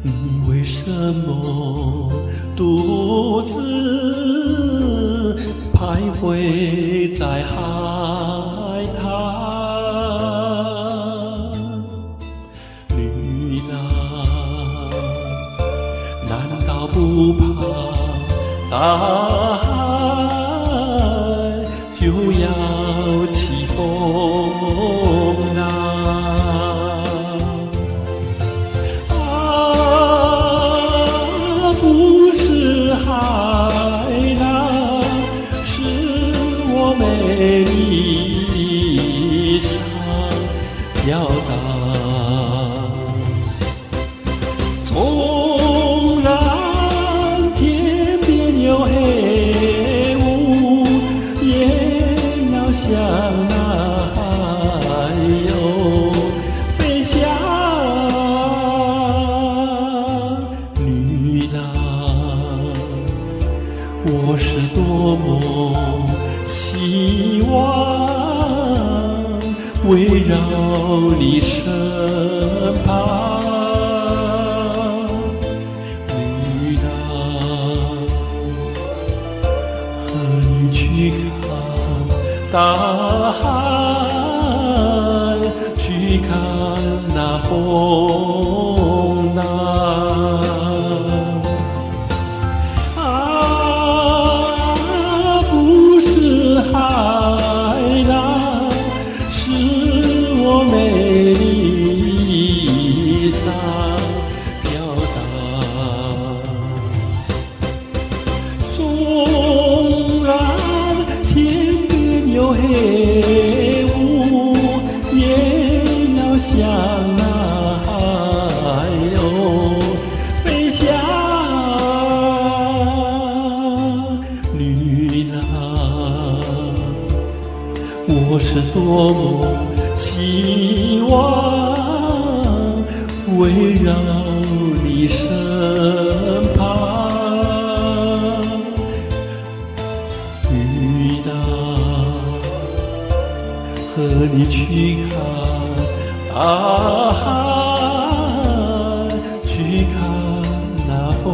你为什么独自徘徊在海滩？女郎，难道不怕大海就要起风浪？不是海浪，是我美丽上飘荡。纵然天边有黑雾，也要向那海鸥飞翔。我是多么希望围绕你身旁，女郎，和你去看大海，去看那风浪。海浪是我美丽上飘荡，纵然天边有黑雾，也要向那海鸥飞翔。女郎，我是多么希望围绕你身旁，女郎，和你去看大海，去看那风